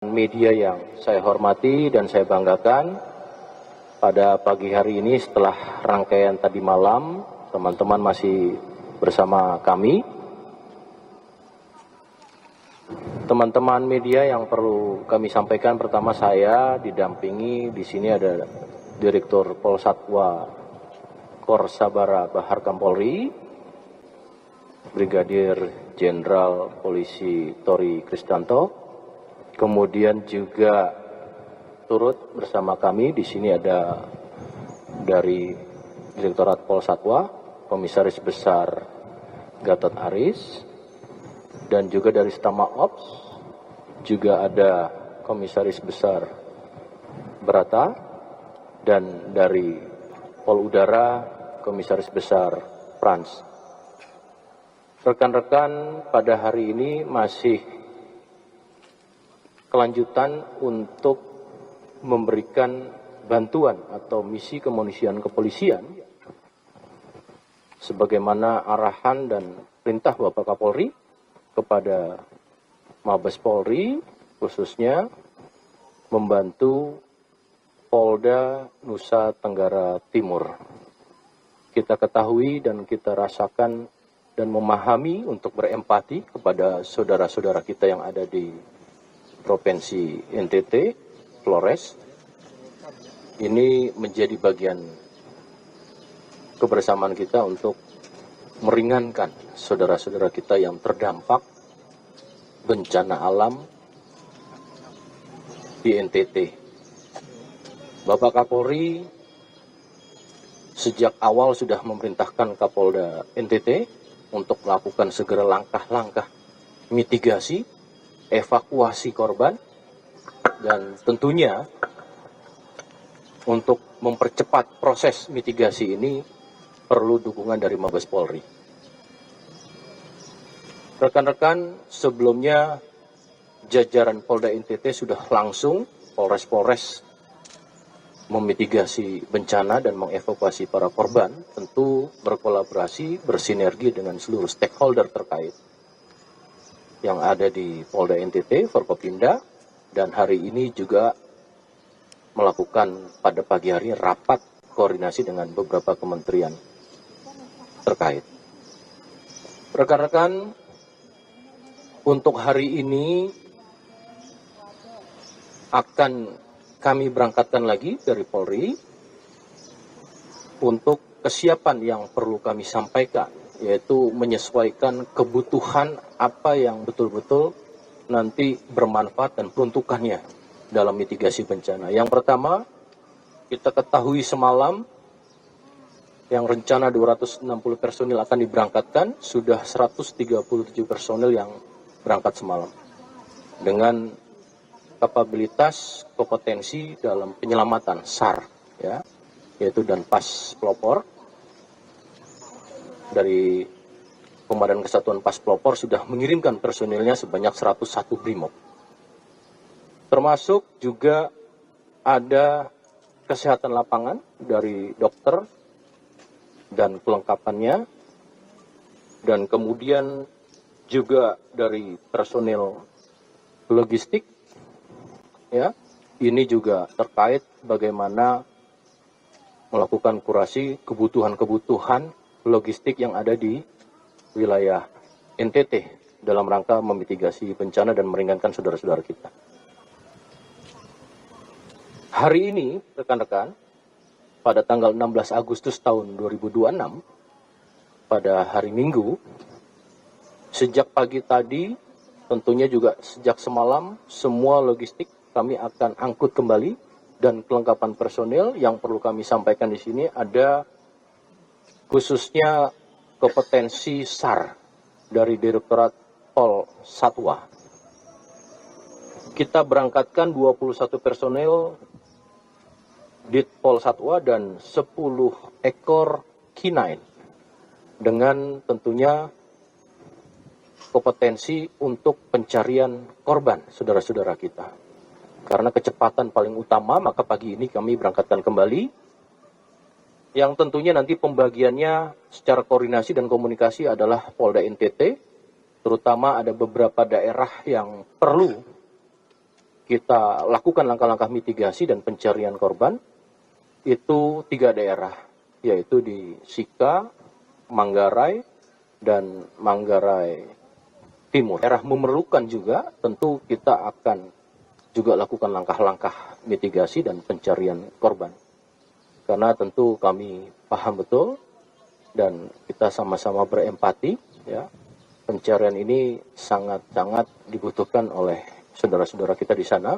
Media yang saya hormati dan saya banggakan, pada pagi hari ini setelah rangkaian tadi malam, teman-teman masih bersama kami. Teman-teman media yang perlu kami sampaikan, pertama saya didampingi di sini ada Direktur Polsatwa Korsabara Bahar Kampolri, Brigadir Jenderal Polisi Tori Kristanto. Kemudian juga turut bersama kami di sini ada dari Direktorat Polsatwa, Komisaris Besar Gatot Aris, dan juga dari Stama Ops juga ada Komisaris Besar Brata, dan dari Pol Udara Komisaris Besar Frans. Rekan-rekan, pada hari ini masih kelanjutan untuk memberikan bantuan atau misi kemanusiaan kepolisian sebagaimana arahan dan perintah Bapak Kapolri kepada Mabes Polri, khususnya membantu Polda Nusa Tenggara Timur. Kita ketahui dan kita rasakan dan memahami untuk berempati kepada saudara-saudara kita yang ada di Provinsi NTT, Flores. Ini menjadi bagian kebersamaan kita untuk meringankan saudara-saudara kita yang terdampak bencana alam di NTT. Bapak Kapolri sejak awal sudah memerintahkan Kapolda NTT untuk melakukan segera langkah-langkah mitigasi, evakuasi korban, dan tentunya untuk mempercepat proses mitigasi ini perlu dukungan dari Mabes Polri. Rekan-rekan, sebelumnya jajaran Polda NTT sudah langsung Polres-Polres memitigasi bencana dan mengevakuasi para korban, tentu berkolaborasi, bersinergi dengan seluruh stakeholder terkait yang ada di Polda NTT, Forkopimda, dan hari ini juga melakukan pada pagi hari rapat koordinasi dengan beberapa kementerian terkait. Rekan-rekan, untuk hari ini akan kami berangkatkan lagi dari Polri untuk kesiapan yang perlu kami sampaikan, yaitu menyesuaikan kebutuhan apa yang betul-betul nanti bermanfaat dan peruntukannya dalam mitigasi bencana. Yang pertama, kita ketahui semalam yang rencana 260 personil akan diberangkatkan, sudah 137 personil yang berangkat semalam. Dengan kapabilitas, kompetensi dalam penyelamatan SAR, ya, yaitu dan pas pelopor. Dari Komandan Kesatuan Pas Pelopor sudah mengirimkan personilnya sebanyak 101 brimob. Termasuk juga ada kesehatan lapangan dari dokter dan kelengkapannya, dan kemudian juga dari personil logistik, ya. Ini juga terkait bagaimana melakukan kurasi kebutuhan-kebutuhan logistik yang ada di wilayah NTT dalam rangka memitigasi bencana dan meringankan saudara-saudara kita. Hari ini, rekan-rekan, pada tanggal 16 Agustus tahun 2026, pada hari Minggu, sejak pagi tadi, tentunya juga sejak semalam, semua logistik kami akan angkut kembali, dan kelengkapan personil yang perlu kami sampaikan di sini ada khususnya kompetensi SAR dari Direktorat Polsatwa. Kita berangkatkan 21 personil Dit Polsatwa dan 10 ekor K9 dengan tentunya kompetensi untuk pencarian korban saudara-saudara kita. Karena kecepatan paling utama, maka pagi ini kami berangkatkan kembali, yang tentunya nanti pembagiannya secara koordinasi dan komunikasi adalah Polda NTT, terutama ada beberapa daerah yang perlu kita lakukan langkah-langkah mitigasi dan pencarian korban itu 3 daerah, yaitu di Sika, Manggarai, dan Manggarai Timur. Daerah memerlukan juga, tentu kita akan juga lakukan langkah-langkah mitigasi dan pencarian korban. Karena tentu kami paham betul dan kita sama-sama berempati, ya. Pencarian ini sangat-sangat dibutuhkan oleh saudara-saudara kita di sana.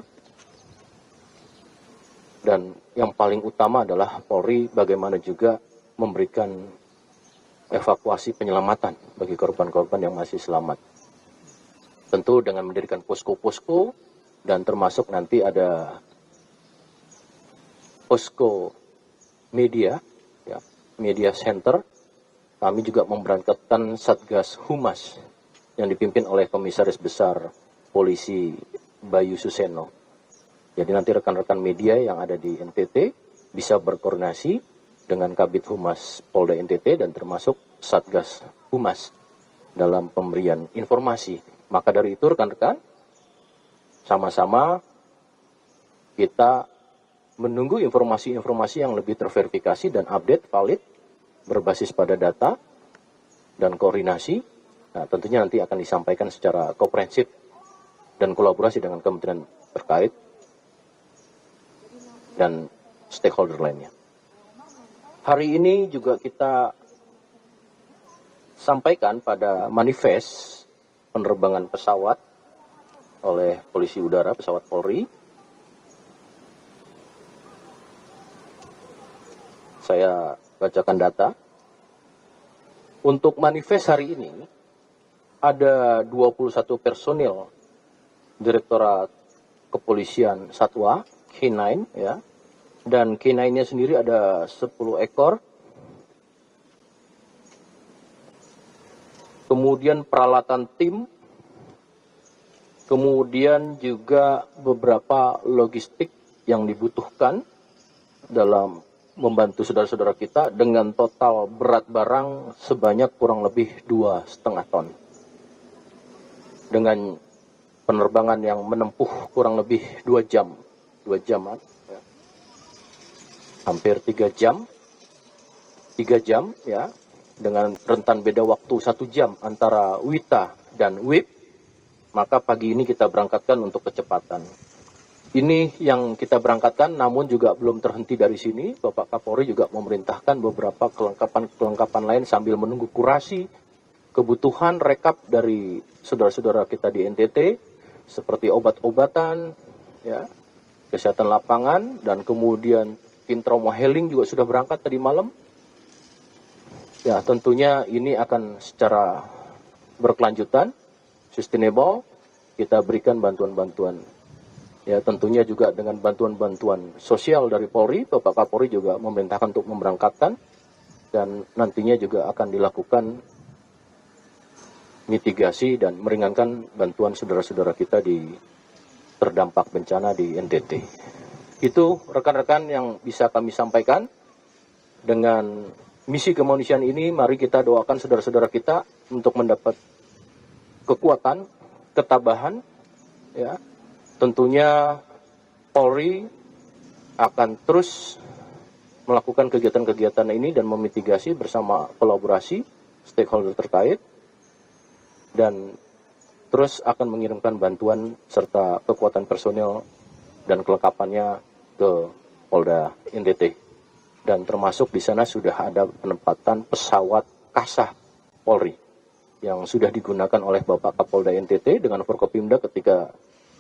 Dan yang paling utama adalah Polri bagaimana juga memberikan evakuasi penyelamatan bagi korban-korban yang masih selamat. Tentu dengan mendirikan posko-posko dan termasuk nanti ada posko media, ya, media center. Kami juga memberangkatkan Satgas Humas yang dipimpin oleh Komisaris Besar Polisi Bayu Suseno. Jadi nanti rekan-rekan media yang ada di NTT bisa berkoordinasi dengan Kabid Humas Polda NTT dan termasuk Satgas Humas dalam pemberian informasi. Maka dari itu rekan-rekan, sama-sama kita menunggu informasi-informasi yang lebih terverifikasi dan update valid berbasis pada data dan koordinasi. Nah, tentunya nanti akan disampaikan secara komprehensif dan kolaborasi dengan kementerian terkait dan stakeholder lainnya. Hari ini juga kita sampaikan pada manifest penerbangan pesawat oleh Polisi Udara, pesawat Polri. Saya bacakan data. Untuk manifest hari ini, ada 21 personil Direktorat Kepolisian Satwa, K9, ya. Dan K9-nya sendiri ada 10 ekor. Kemudian peralatan tim, kemudian juga beberapa logistik yang dibutuhkan dalam membantu saudara-saudara kita dengan total berat barang sebanyak kurang lebih 2,5 ton. Dengan penerbangan yang menempuh kurang lebih 2 jam. 2 jaman. Ya. Hampir 3 jam. 3 jam, ya. Dengan rentan beda waktu 1 jam antara Wita dan WIP, maka pagi ini kita berangkatkan untuk kecepatan. Ini yang kita berangkatkan, namun juga belum terhenti dari sini. Bapak Kapolri juga memerintahkan beberapa kelengkapan lain sambil menunggu kurasi kebutuhan rekap dari saudara-saudara kita di NTT, seperti obat-obatan, ya, kesehatan lapangan, dan kemudian tim trauma healing juga sudah berangkat tadi malam. Ya, tentunya ini akan secara berkelanjutan, sustainable, kita berikan bantuan-bantuan. Ya, tentunya juga dengan bantuan-bantuan sosial dari Polri, Bapak Kapolri juga memerintahkan untuk memberangkatkan, dan nantinya juga akan dilakukan mitigasi dan meringankan bantuan saudara-saudara kita di terdampak bencana di NTT. Itu rekan-rekan yang bisa kami sampaikan. Dengan misi kemanusiaan ini, mari kita doakan saudara-saudara kita untuk mendapat kekuatan, ketabahan, ya. Tentunya Polri akan terus melakukan kegiatan-kegiatan ini dan memitigasi bersama kolaborasi stakeholder terkait, dan terus akan mengirimkan bantuan serta kekuatan personil dan kelengkapannya ke Polda NTT. Dan termasuk di sana sudah ada penempatan pesawat Kasah Polri yang sudah digunakan oleh Bapak Kapolda NTT dengan Forkopimda ketika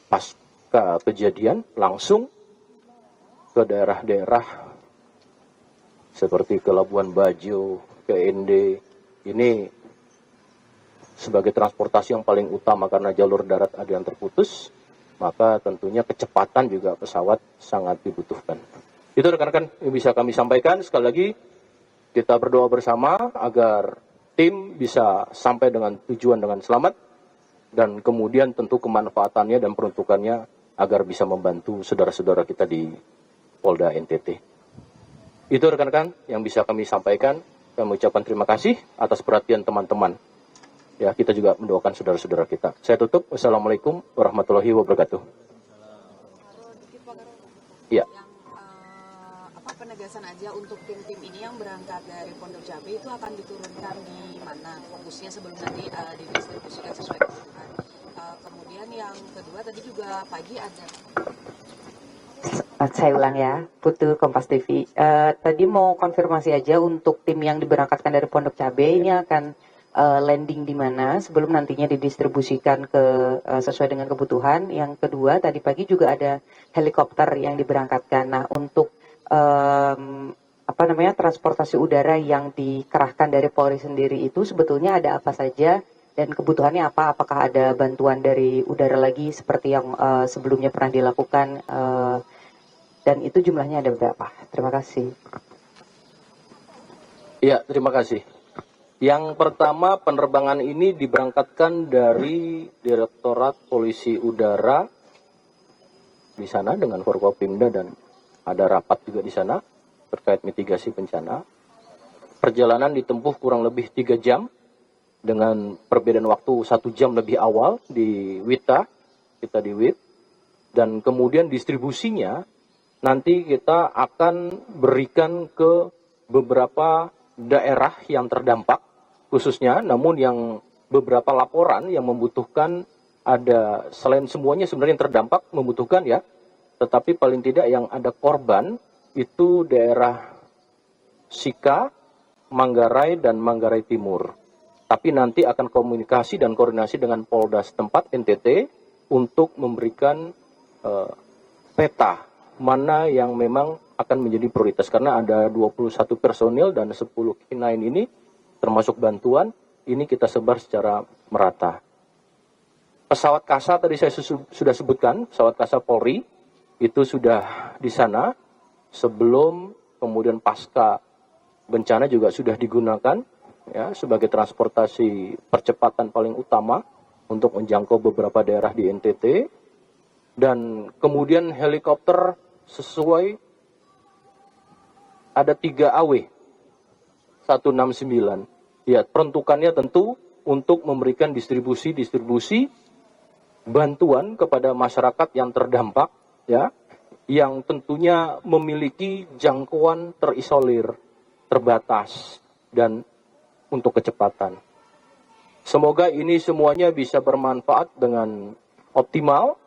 pasca kejadian langsung ke daerah-daerah seperti ke Labuan Bajo, ke ND. Ini sebagai transportasi yang paling utama karena jalur darat ada yang terputus, maka tentunya kecepatan juga pesawat sangat dibutuhkan. Itu rekan-rekan yang bisa kami sampaikan. Sekali lagi kita berdoa bersama agar tim bisa sampai dengan tujuan dengan selamat, dan kemudian tentu kemanfaatannya dan peruntukannya agar bisa membantu saudara-saudara kita di Polda NTT. Itu rekan-rekan yang bisa kami sampaikan. Kami ucapkan terima kasih atas perhatian teman-teman. Ya, kita juga mendoakan saudara-saudara kita. Saya tutup. Wassalamualaikum warahmatullahi wabarakatuh. Ya. Yang penegasan aja untuk tim-tim ini yang berangkat dari Pondok Cabe itu akan diturunkan di mana fokusnya sebelum nanti didistribusikan sesuai kebutuhan. Kemudian yang kedua tadi juga pagi ada. Saya ulang ya, Putu Kompas TV. Tadi mau konfirmasi aja untuk tim yang diberangkatkan dari Pondok Cabe ini akan landing di mana sebelum nantinya didistribusikan ke sesuai dengan kebutuhan. Yang kedua tadi pagi juga ada helikopter yang diberangkatkan. Nah untuk transportasi udara yang dikerahkan dari Polri sendiri itu sebetulnya ada apa saja dan kebutuhannya apa? Apakah ada bantuan dari udara lagi seperti yang sebelumnya pernah dilakukan dan itu jumlahnya ada berapa? Terima kasih. Ya, terima kasih. Yang pertama, penerbangan ini diberangkatkan dari Direktorat Polisi Udara di sana dengan Forkopimda dan ada rapat juga di sana terkait mitigasi bencana. Perjalanan ditempuh kurang lebih 3 jam dengan perbedaan waktu 1 jam lebih awal di Wita, kita di WIT, dan kemudian distribusinya nanti kita akan berikan ke beberapa daerah yang terdampak khususnya, namun yang beberapa laporan yang membutuhkan ada, selain semuanya sebenarnya yang terdampak membutuhkan ya, tetapi paling tidak yang ada korban itu daerah Sika, Manggarai, dan Manggarai Timur. Tapi nanti akan komunikasi dan koordinasi dengan Polda setempat NTT untuk memberikan peta mana yang memang akan menjadi prioritas. Karena ada 21 personil dan 10 K9 ini termasuk bantuan, ini kita sebar secara merata. Pesawat Kasa tadi saya sudah sebutkan, pesawat Kasa Polri, itu sudah di sana sebelum kemudian pasca bencana juga sudah digunakan ya sebagai transportasi percepatan paling utama untuk menjangkau beberapa daerah di NTT. Dan kemudian helikopter sesuai ada 3 AW 169. Ya, peruntukannya tentu untuk memberikan distribusi bantuan kepada masyarakat yang terdampak ya, yang tentunya memiliki jangkauan terisolir, terbatas, dan untuk kecepatan. Semoga ini semuanya bisa bermanfaat dengan optimal,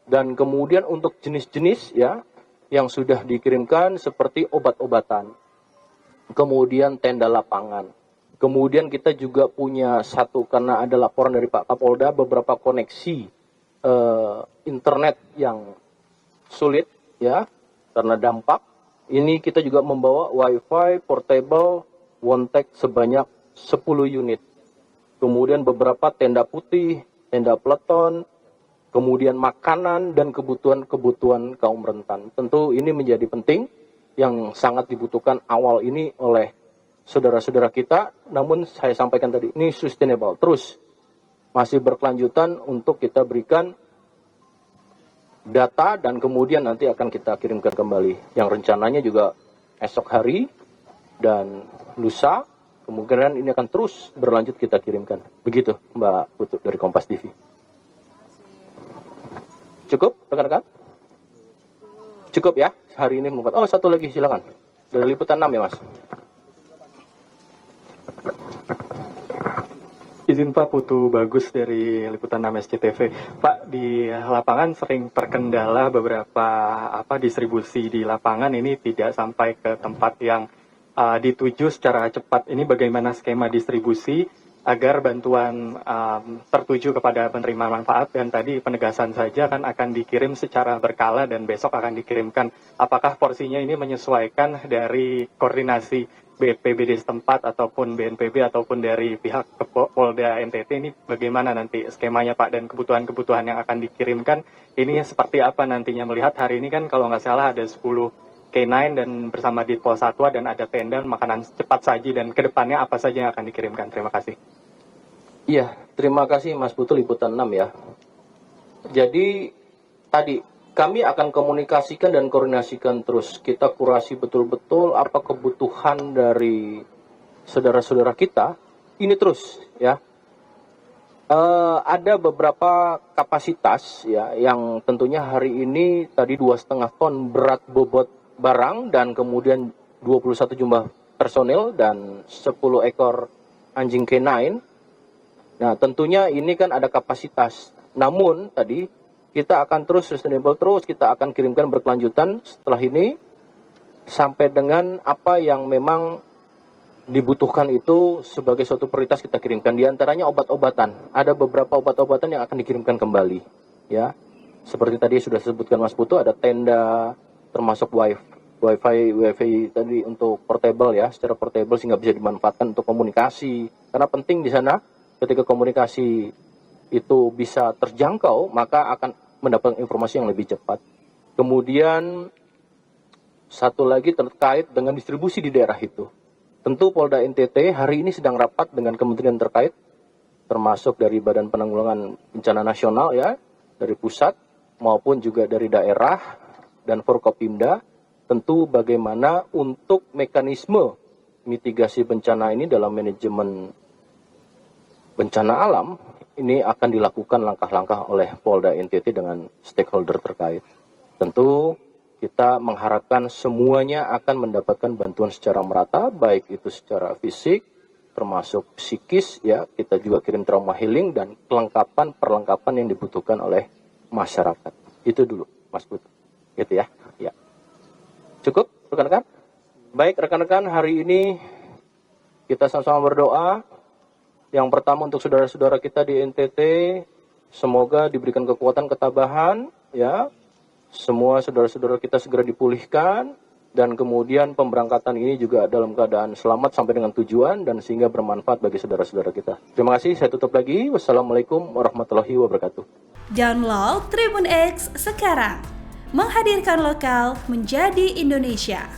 dan kemudian untuk jenis-jenis ya yang sudah dikirimkan seperti obat-obatan, kemudian tenda lapangan. Kemudian kita juga punya satu, karena ada laporan dari Pak Kapolda, beberapa koneksi internet yang sulit ya karena dampak. Ini kita juga membawa wifi portable Wontek sebanyak 10 unit. Kemudian beberapa tenda putih, tenda peleton, kemudian makanan dan kebutuhan kaum rentan. Tentu ini menjadi penting yang sangat dibutuhkan awal ini oleh saudara-saudara kita. Namun saya sampaikan tadi, ini sustainable, terus masih berkelanjutan untuk kita berikan data dan kemudian nanti akan kita kirimkan kembali. Yang rencananya juga esok hari dan lusa, kemungkinan ini akan terus berlanjut kita kirimkan. Begitu Mbak Putu dari Kompas TV. Cukup rekan-rekan? Cukup ya hari ini. Oh, satu lagi silakan. Dari Liputan 6 ya Mas. Izin Pak, Putu Bagus dari Liputan 6 SCTV. Pak, di lapangan sering terkendala beberapa distribusi di lapangan ini tidak sampai ke tempat yang dituju secara cepat. Ini bagaimana skema distribusi agar bantuan tertuju kepada penerima manfaat, dan tadi penegasan saja kan akan dikirim secara berkala dan besok akan dikirimkan. Apakah porsinya ini menyesuaikan dari koordinasi BPBD setempat ataupun BNPB ataupun dari pihak Polda NTT, ini bagaimana nanti skemanya Pak, dan kebutuhan-kebutuhan yang akan dikirimkan ini seperti apa nantinya, melihat hari ini kan kalau nggak salah ada 10 K9 dan bersama di Pol Satwa dan ada tenda makanan cepat saji, dan kedepannya apa saja yang akan dikirimkan. Terima kasih. Iya, terima kasih Mas Putu Liputan 6 ya. Jadi tadi kami akan komunikasikan dan koordinasikan terus. Kita kurasi betul-betul apa kebutuhan dari saudara-saudara kita. Ini terus ya. Ada beberapa kapasitas ya yang tentunya hari ini tadi 2,5 ton berat bobot barang dan kemudian 21 jumlah personil dan 10 ekor anjing K9. Nah, tentunya ini kan ada kapasitas. Namun tadi kita akan terus sustainable, terus kita akan kirimkan berkelanjutan setelah ini sampai dengan apa yang memang dibutuhkan itu sebagai suatu prioritas kita kirimkan. Di antaranya obat-obatan. Ada beberapa obat-obatan yang akan dikirimkan kembali. Ya, seperti tadi sudah disebutkan Mas Putu, ada tenda, termasuk wifi tadi untuk portable ya, secara portable sehingga bisa dimanfaatkan untuk komunikasi. Karena penting di sana ketika komunikasi itu bisa terjangkau, maka akan mendapatkan informasi yang lebih cepat. Kemudian satu lagi terkait dengan distribusi di daerah itu. Tentu Polda NTT hari ini sedang rapat dengan kementerian terkait, termasuk dari Badan Penanggulangan Bencana Nasional ya, dari pusat maupun juga dari daerah dan Forkopimda, tentu bagaimana untuk mekanisme mitigasi bencana ini dalam manajemen bencana alam, ini akan dilakukan langkah-langkah oleh Polda NTT dengan stakeholder terkait. Tentu kita mengharapkan semuanya akan mendapatkan bantuan secara merata, baik itu secara fisik, termasuk psikis, ya. Kita juga kirim trauma healing dan perlengkapan yang dibutuhkan oleh masyarakat. Itu dulu, Mas Put. Gitu ya. Ya. Cukup, rekan-rekan? Baik, rekan-rekan, hari ini kita sama-sama berdoa. Yang pertama untuk saudara-saudara kita di NTT, semoga diberikan kekuatan ketabahan, ya. Semua saudara-saudara kita segera dipulihkan dan kemudian pemberangkatan ini juga dalam keadaan selamat sampai dengan tujuan dan sehingga bermanfaat bagi saudara-saudara kita. Terima kasih, saya tutup lagi. Wassalamualaikum warahmatullahi wabarakatuh. Download Tribun X sekarang. Menghadirkan lokal menjadi Indonesia.